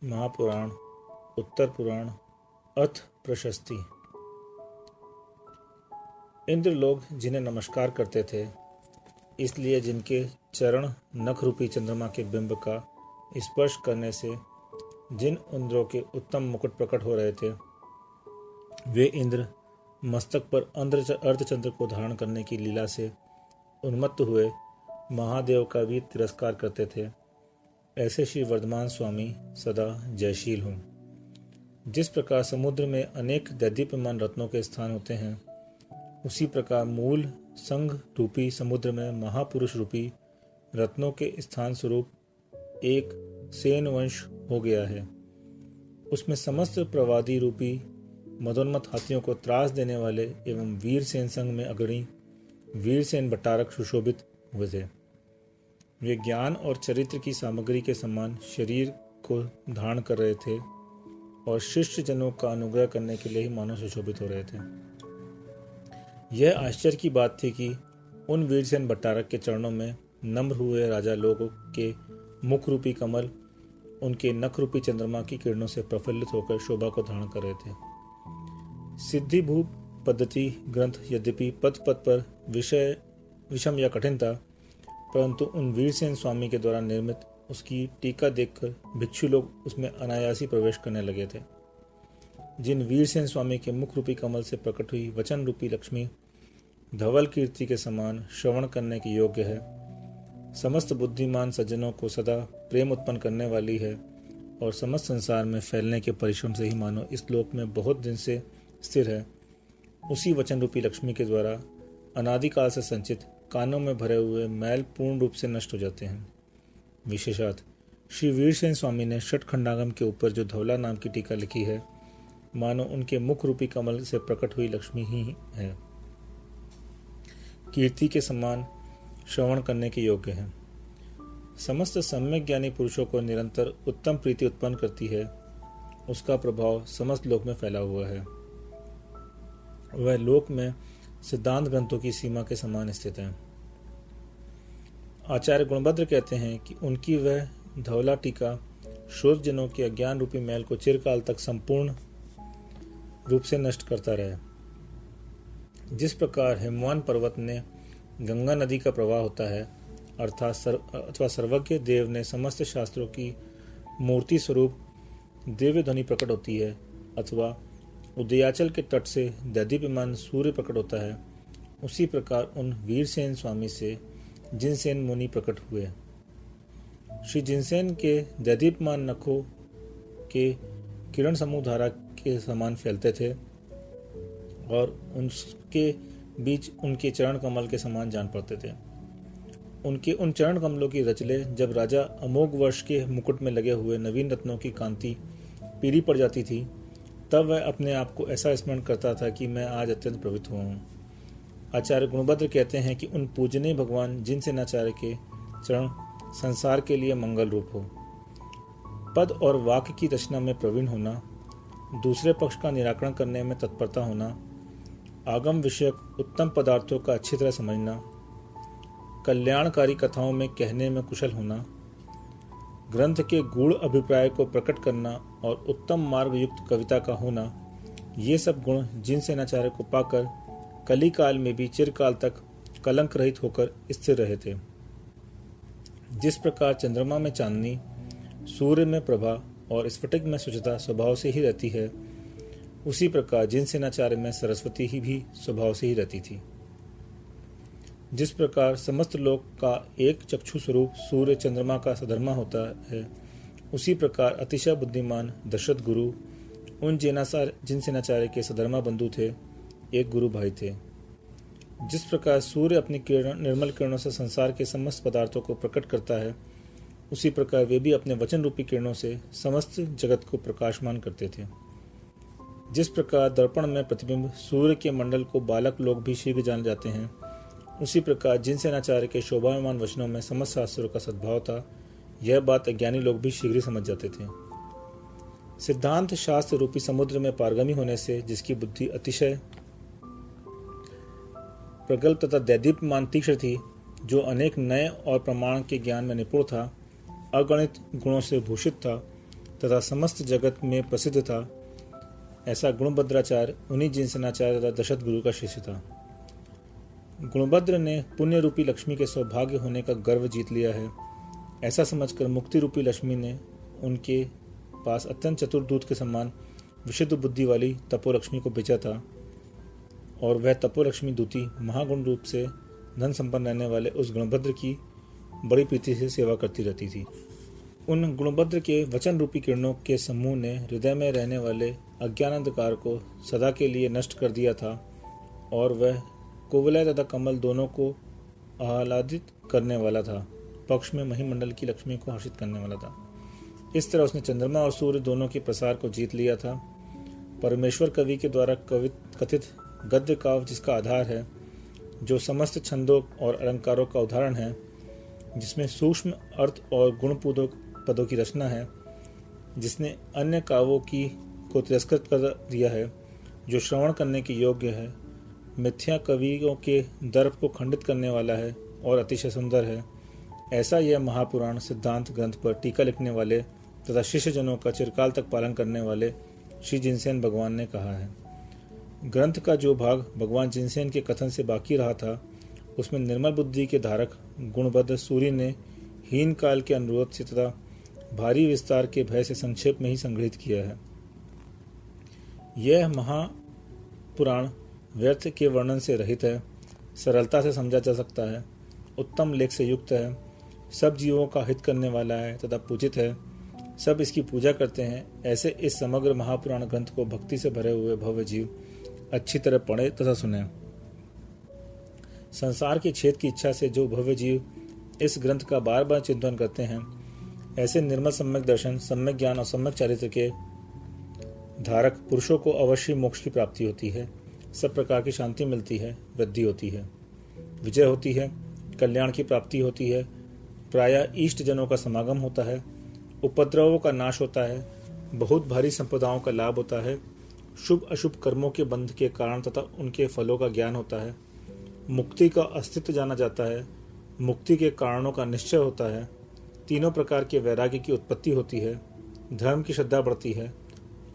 महापुराण उत्तर पुराण अथ प्रशस्ति। इंद्र लोग जिन्हें नमस्कार करते थे, इसलिए जिनके चरण नख रूपी चंद्रमा के बिंब का स्पर्श करने से जिन इंद्रों के उत्तम मुकुट प्रकट हो रहे थे, वे इंद्र मस्तक पर अर्धचंद्र को धारण करने की लीला से उन्मत्त हुए महादेव का भी तिरस्कार करते थे। ऐसे श्री वर्धमान स्वामी सदा जयशील हों। जिस प्रकार समुद्र में अनेक दैदीप्यमान रत्नों के स्थान होते हैं, उसी प्रकार मूल संघ रूपी समुद्र में महापुरुष रूपी रत्नों के स्थान स्वरूप एक सेन वंश हो गया है। उसमें समस्त प्रवादी रूपी मदोन्मत्त हाथियों को त्रास देने वाले एवं वीरसेन संघ में अग्रणी वीरसेन भट्टारक सुशोभित हुए थे। वे ज्ञान और चरित्र की सामग्री के समान शरीर को धारण कर रहे थे और शिष्य जनों का अनुग्रह करने के लिए ही मानव सुशोभित हो रहे थे। यह आश्चर्य की बात थी कि उन वीरसेन भट्टारक के चरणों में नम्र हुए राजा लोगों के मुख रूपी कमल उनके नख रूपी चंद्रमा की किरणों से प्रफुल्लित होकर शोभा को धारण कर रहे थे। सिद्धिभूप पद्धति ग्रंथ यद्यपि पद पद पर विषय विषम या कठिन था, परंतु उन वीरसेन स्वामी के द्वारा निर्मित उसकी टीका देखकर भिक्षु लोग उसमें अनायासी प्रवेश करने लगे थे। जिन वीरसेन स्वामी के मुख रूपी कमल से प्रकट हुई वचन रूपी लक्ष्मी धवल कीर्ति के समान श्रवण करने के योग्य है, समस्त बुद्धिमान सज्जनों को सदा प्रेम उत्पन्न करने वाली है और समस्त संसार में फैलने के परिश्रम से ही मानो इस लोक में बहुत दिन से स्थिर है, उसी वचन रूपी लक्ष्मी के द्वारा अनादिकाल से संचित कानों में भरे हुए मैल पूर्ण रूप से नष्ट हो जाते हैं। विशेषात श्री वीरसेन स्वामी ने षट खंडागम के ऊपर जो धवला नाम की टीका लिखी है, मानो उनके मुख रूपी कमल से प्रकट हुई लक्ष्मी ही है। कीर्ति के समान श्रवण करने के योग्य है, समस्त सम्यक ज्ञानी पुरुषों को निरंतर उत्तम प्रीति उत्पन्न करती है। उसका प्रभाव समस्त लोक में फैला हुआ है। वह लोक में सिद्धांत ग्रंथों की सीमा के समान स्थित है। आचार्य गुणभद्र कहते हैं कि उनकी वह धवला टीका शोध जनों के अज्ञान रूपी मैल को चिरकाल तक संपूर्ण रूप से नष्ट करता रहे। जिस प्रकार हिमवान पर्वत ने गंगा नदी का प्रवाह होता है, अर्थात सर्वज्ञ देव ने समस्त शास्त्रों की मूर्ति स्वरूप दिव्य ध्वनि प्रकट होती है, अथवा उदयाचल के तट से दैदीप्यमान सूर्य प्रकट होता है, उसी प्रकार उन वीरसेन स्वामी से जिनसेन मुनि प्रकट हुए। श्री जिनसेन के दैदीप्यमान नखों के किरण समूह धारा के समान फैलते थे और उनके बीच उनके चरण कमल के समान जान पड़ते थे। उनके उन चरण कमलों की रचले जब राजा अमोघ वर्ष के मुकुट में लगे हुए नवीन रत्नों की कांति पीली पड़ जाती थी, तब वह अपने आप को ऐसा स्मरण करता था कि मैं आज अत्यंत प्रवृत्त हुआ हूँ। आचार्य गुणभद्र कहते हैं कि उन पूजनीय भगवान जिनसेनाचार्य के चरण संसार के लिए मंगल रूप हो। पद और वाक्य की रचना में प्रवीण होना, दूसरे पक्ष का निराकरण करने में तत्परता होना, आगम विषयक उत्तम पदार्थों का अच्छी तरह समझना, कल्याणकारी कथाओं में कहने में कुशल होना, ग्रंथ के गूढ़ अभिप्राय को प्रकट करना और उत्तम मार्ग युक्त कविता का होना, ये सब गुण जिनसेनाचार्य को पाकर कली काल में भी चिरकाल तक कलंक रहित होकर स्थिर रहे थे। जिस प्रकार चंद्रमा में चांदनी, सूर्य में प्रभा और स्फटिक में स्वच्छता स्वभाव से ही रहती है, उसी प्रकार जिनसेनाचार्य में सरस्वती ही भी स्वभाव से ही रहती थी। जिस प्रकार समस्त लोक का एक चक्षु स्वरूप सूर्य चंद्रमा का सधर्मा होता है, उसी प्रकार अतिशय बुद्धिमान दशरथ गुरु उन जिनसेनाचार्य के सधर्मा बंधु थे, एक गुरु भाई थे। जिस प्रकार सूर्य अपनी निर्मल किरणों से संसार के समस्त पदार्थों को प्रकट करता है, उसी प्रकार वे भी अपने वचन रूपी किरणों से समस्त जगत को प्रकाशमान करते थे। जिस प्रकार दर्पण में प्रतिबिंब सूर्य के मंडल को बालक लोग भी शीघ्र जान जाते हैं, उसी प्रकार जिनसेनाचार्य के शोभायमान वचनों में समस्त शास्त्रों का सद्भाव था। यह बात अज्ञानी लोग भी शीघ्र समझ जाते थे। सिद्धांत शास्त्र रूपी समुद्र में पारगमी होने से जिसकी बुद्धि अतिशय प्रगल्भ तथा दैदीप्यमान तीक्ष्ण थी, जो अनेक नए और प्रमाण के ज्ञान में निपुण था, अगणित गुणों से भूषित था तथा समस्त जगत में प्रसिद्ध था, ऐसा गुणभद्राचार्य उन्हीं जिनसेनाचार्य तथा दशरथ गुरु का शिष्य था। गुणभद्र ने पुण्य रूपी लक्ष्मी के सौभाग्य होने का गर्व जीत लिया है, ऐसा समझकर मुक्ति रूपी लक्ष्मी ने उनके पास अत्यंत चतुर दूत के समान विशुद्ध बुद्धि वाली तपोलक्ष्मी को भेजा था, और वह तपोलक्ष्मी दूती महागुण रूप से धन संपन्न रहने वाले उस गुणभद्र की बड़ी प्रीति से सेवा करती रहती थी। उन गुणभद्र के वचन रूपी किरणों के समूह ने हृदय में रहने वाले अज्ञान अंधकार को सदा के लिए नष्ट कर दिया था, और वह कुवलय तथा कमल दोनों को आह्लादित करने वाला था, पक्ष में महिमंडल की लक्ष्मी को हर्षित करने वाला था। इस तरह उसने चंद्रमा और सूर्य दोनों के प्रसार को जीत लिया था। परमेश्वर कवि के द्वारा कथित गद्य काव्य जिसका आधार है, जो समस्त छंदों और अलंकारों का उदाहरण है, जिसमें सूक्ष्म अर्थ और गुणपूर्ण पदों की रचना है, जिसने अन्य काव्यों को तिरस्कृत कर दिया है, जो श्रवण करने के योग्य है, मिथ्या कवियों के दर्प को खंडित करने वाला है और अतिशय सुंदर है, ऐसा यह महापुराण सिद्धांत ग्रंथ पर टीका लिखने वाले तथा शिष्यजनों का चिरकाल तक पालन करने वाले श्री जिनसेन भगवान ने कहा है। ग्रंथ का जो भाग भगवान जिनसेन के कथन से बाकी रहा था, उसमें निर्मल बुद्धि के धारक गुणभद्र सूर्य ने हीन काल के अनुरोध से तथा भारी विस्तार के भय से संक्षेप में ही संग्रहित किया है। यह महापुराण व्यर्थ के वर्णन से रहित है, सरलता से समझा जा सकता है, उत्तम लेख से युक्त है, सब जीवों का हित करने वाला है तथा पूजित है, सब इसकी पूजा करते हैं। ऐसे इस समग्र महापुराण ग्रंथ को भक्ति से भरे हुए भव्य जीव अच्छी तरह पढ़े तथा सुने। संसार के छेद की इच्छा से जो भव्य जीव इस ग्रंथ का बार बार चिंतन करते हैं, ऐसे निर्मल सम्यक दर्शन, सम्यक ज्ञान और सम्यक चारित्र के धारक पुरुषों को अवश्य मोक्ष की प्राप्ति होती है, सब प्रकार की शांति मिलती है, वृद्धि होती है, विजय होती है, कल्याण की प्राप्ति होती है, प्रायः इष्ट जनों का समागम होता है, उपद्रवों का नाश होता है, बहुत भारी संपदाओं का लाभ होता है, शुभ अशुभ कर्मों के बंध के कारण तथा उनके फलों का ज्ञान होता है, मुक्ति का अस्तित्व जाना जाता है, मुक्ति के कारणों का निश्चय होता है, तीनों प्रकार के वैराग्य की उत्पत्ति होती है, धर्म की श्रद्धा बढ़ती है,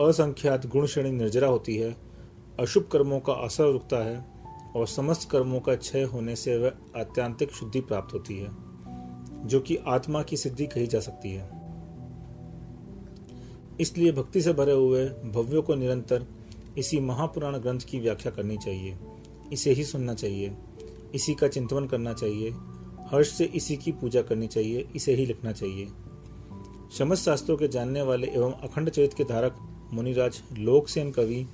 असंख्यात गुण श्रेणी निर्जरा होती है, अशुभ कर्मों का असर रुकता है और समस्त कर्मों का क्षय होने से वह आत्यांतिक शुद्धि प्राप्त होती है, जो कि आत्मा की सिद्धि कही जा सकती है। इसलिए भक्ति से भरे हुए भव्यों को निरंतर इसी महापुराण ग्रंथ की व्याख्या करनी चाहिए, इसे ही सुनना चाहिए, इसी का चिंतन करना चाहिए, हर्ष से इसी की पूजा करनी चाहिए, इसे ही लिखना चाहिए। समस्त शास्त्रों के जानने वाले एवं अखंड चरित्र के धारक मुनिराज लोकसेन कवि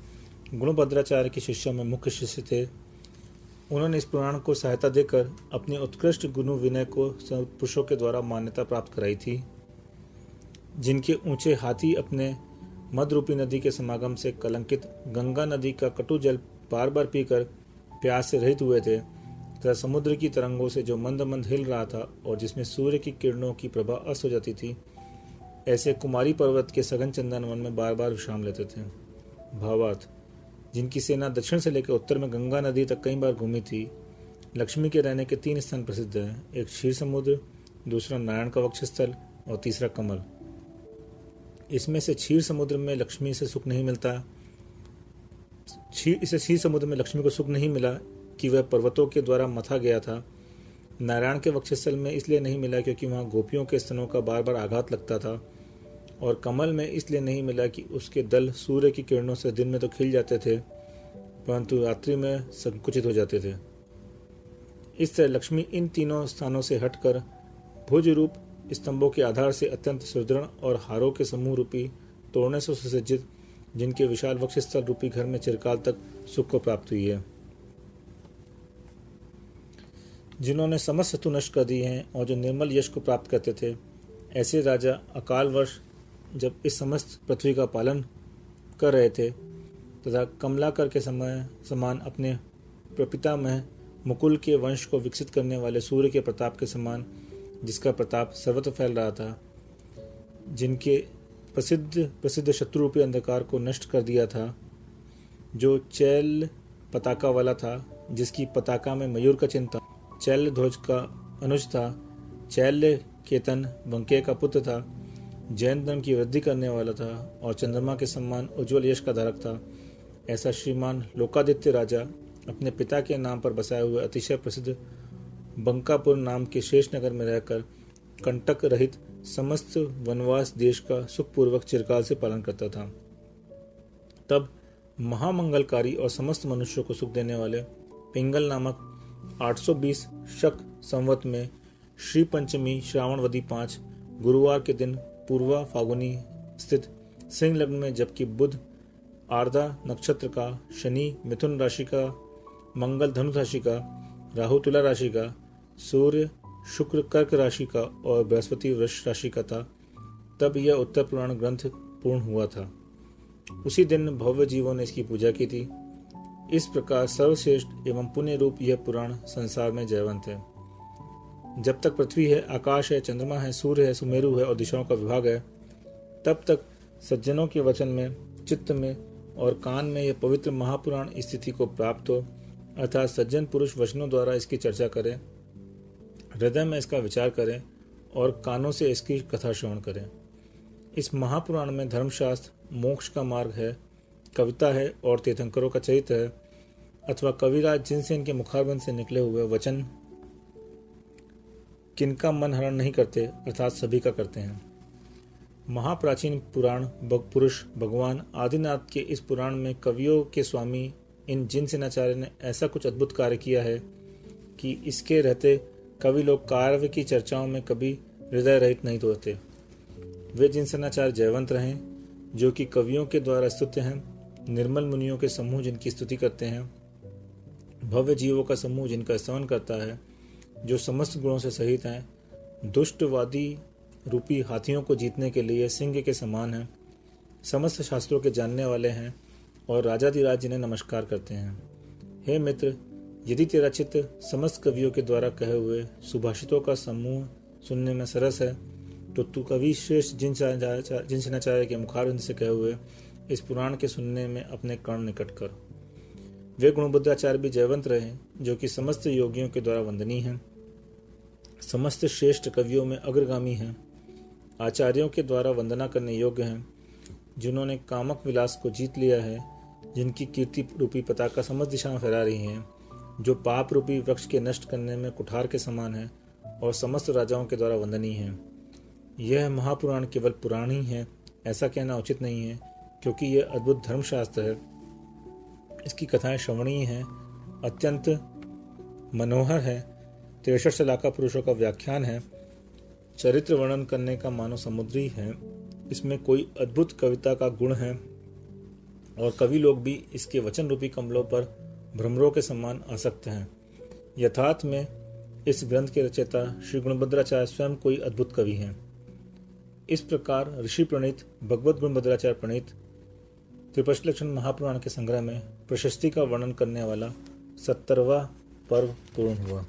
गुणभद्राचार्य के शिष्यों में मुख्य शिष्य थे। उन्होंने इस पुराण को सहायता देकर अपनी उत्कृष्ट गुण विनय को पुरुषों के द्वारा मान्यता प्राप्त कराई थी, जिनके ऊंचे हाथी अपने मदरूपी नदी के समागम से कलंकित गंगा नदी का कटु जल बार बार पीकर प्यास से रहित हुए थे, तथा समुद्र की तरंगों से जो मंद मंद हिल रहा था और जिसमें सूर्य की किरणों की प्रभा अस्त हो जाती थी, ऐसे कुमारी पर्वत के सघन चंदन वन में बार बार विश्राम लेते थे। भावार्थ, जिनकी सेना दक्षिण से लेकर उत्तर में गंगा नदी तक कई बार घूमी थी। लक्ष्मी के रहने के 3 स्थान प्रसिद्ध हैं, एक क्षीर समुद्र, दूसरा नारायण का वक्षस्थल और तीसरा कमल। इसमें से क्षीर समुद्र में लक्ष्मी से सुख नहीं मिलता। इसे क्षीर समुद्र में लक्ष्मी को सुख नहीं मिला कि वह पर्वतों के द्वारा मथा गया था। नारायण के वक्षस्थल में इसलिए नहीं मिला क्योंकि वहाँ गोपियों के स्तनों का बार बार आघात लगता था, और कमल में इसलिए नहीं मिला कि उसके दल सूर्य की किरणों से दिन में तो खिल जाते थे परंतु रात्रि में संकुचित हो जाते थे। इस तरह लक्ष्मी इन तीनों स्थानों से हटकर भुज रूप स्तंभों के आधार से अत्यंत सुदृढ़ और हारों के समूह रूपी तोड़ने से सुसज्जित, जिनके विशाल वक्षस्थल रूपी घर में चिरकाल तक सुख को प्राप्त हुई है, जिन्होंने समस्त शत्रु नष्ट कर दिए हैं और जो निर्मल यश को प्राप्त करते थे। ऐसे राजा अकाल वर्ष जब इस समस्त पृथ्वी का पालन कर रहे थे तथा कमलाकर के समय समान अपने प्रपितामह मुकुल के वंश को विकसित करने वाले सूर्य के प्रताप के समान, जिसका प्रताप सर्वत्र फैल रहा था, जिनके प्रसिद्ध शत्रुरूपी अंधकार को नष्ट कर दिया था, जो चैल पताका वाला था, जिसकी पताका में मयूर का चिन्ह था, चैल ध्वज का अनुज था, चैल्य केतन बंके का पुत्र था, जैन धर्म की वृद्धि करने वाला था और चंद्रमा के समान उज्ज्वल यश का धारक था, ऐसा श्रीमान लोकादित्य राजा अपने पिता के नाम पर बसाए हुए अतिशय प्रसिद्ध बंकापुर नाम के शेष नगर में रहकर कंटक रहित समस्त वनवास देश का सुखपूर्वक चिरकाल से पालन करता था। तब महामंगलकारी और समस्त मनुष्यों को सुख देने वाले पिंगल नामक 820 शक संवत में श्री पंचमी श्रावणवदी 5 गुरुवार के दिन पूर्वा फागुनी स्थित सिंह लग्न में, जबकि बुध आर्द्रा नक्षत्र का, शनि मिथुन राशि का, मंगल धनु राशि का, राहु तुला राशि का, सूर्य शुक्र कर्क राशि का और बृहस्पति वृष राशि का था, तब यह उत्तर पुराण ग्रंथ पूर्ण हुआ था। उसी दिन भव्य जीवों ने इसकी पूजा की थी। इस प्रकार सर्वश्रेष्ठ एवं पुण्य रूप यह पुराण संसार में जयवंत है। जब तक पृथ्वी है, आकाश है, चंद्रमा है, सूर्य है, सुमेरु है और दिशाओं का विभाग है, तब तक सज्जनों के वचन में, चित्त में और कान में यह पवित्र महापुराण स्थिति को प्राप्त हो, अर्थात सज्जन पुरुष वचनों द्वारा इसकी चर्चा करें, हृदय में इसका विचार करें और कानों से इसकी कथा श्रवण करें। इस महापुराण में धर्मशास्त्र, मोक्ष का मार्ग है, कविता है और तीर्थंकरों का चरित्र है, अथवा कविराज जिनसे इनके मुखारबंद से निकले हुए वचन किनका मन हरण नहीं करते, अर्थात सभी का करते हैं। महाप्राचीन पुराण पुरुष भगवान आदिनाथ के इस पुराण में कवियों के स्वामी इन जिन सेनाचार्य ने ऐसा कुछ अद्भुत कार्य किया है कि इसके रहते कवि लोग काव्य की चर्चाओं में कभी हृदय रहित नहीं होते। वे जिन सेनाचार्य जयवंत रहें, जो कि कवियों के द्वारा स्तुत्य हैं, निर्मल मुनियों के समूह जिनकी स्तुति करते हैं, भव्य जीवों का समूह जिनका स्तवन करता है, जो समस्त गुणों से सहित हैं, दुष्टवादी रूपी हाथियों को जीतने के लिए सिंह के समान हैं, समस्त शास्त्रों के जानने वाले हैं और राजाधिराज जिन्हें नमस्कार करते हैं। हे मित्र, यदि तेरा चित्त समस्त कवियों के द्वारा कहे हुए सुभाषितों का समूह सुनने में सरस है, तो तू कवि श्रेष्ठ जिन सेनाचार्य के मुखारबिंद से कहे हुए इस पुराण के सुनने में अपने कर्ण निकट कर। वे गुणबुद्धाचार्य भी जयवंत रहे, जो कि समस्त योगियों के द्वारा वंदनीय हैं, समस्त श्रेष्ठ कवियों में अग्रगामी हैं, आचार्यों के द्वारा वंदना करने योग्य हैं, जिन्होंने कामक विलास को जीत लिया है, जिनकी कीर्ति रूपी पताका समस्त दिशा में फैला रही हैं, जो पाप रूपी वृक्ष के नष्ट करने में कुठार के समान है और समस्त राजाओं के द्वारा वंदनीय है। यह महापुराण केवल पुराण ही है ऐसा कहना उचित नहीं है, क्योंकि यह अद्भुत धर्मशास्त्र है। इसकी कथाएं श्रवणीय हैं, अत्यंत मनोहर है, 63 शलाका पुरुषों का व्याख्यान है, चरित्र वर्णन करने का मानव समुद्री है, इसमें कोई अद्भुत कविता का गुण है और कवि लोग भी इसके वचन रूपी कमलों पर भ्रमरों के समान आसक्त हैं। यथार्थ में इस ग्रंथ के रचयिता श्री गुणभद्राचार्य स्वयं कोई अद्भुत कवि हैं। इस प्रकार ऋषि प्रणीत भगवत गुणभद्राचार्य प्रणीत त्रिपक्षलक्षण महापुराण के संग्रह में प्रशस्ति का वर्णन करने वाला 70वां पर्व पूर्ण हुआ।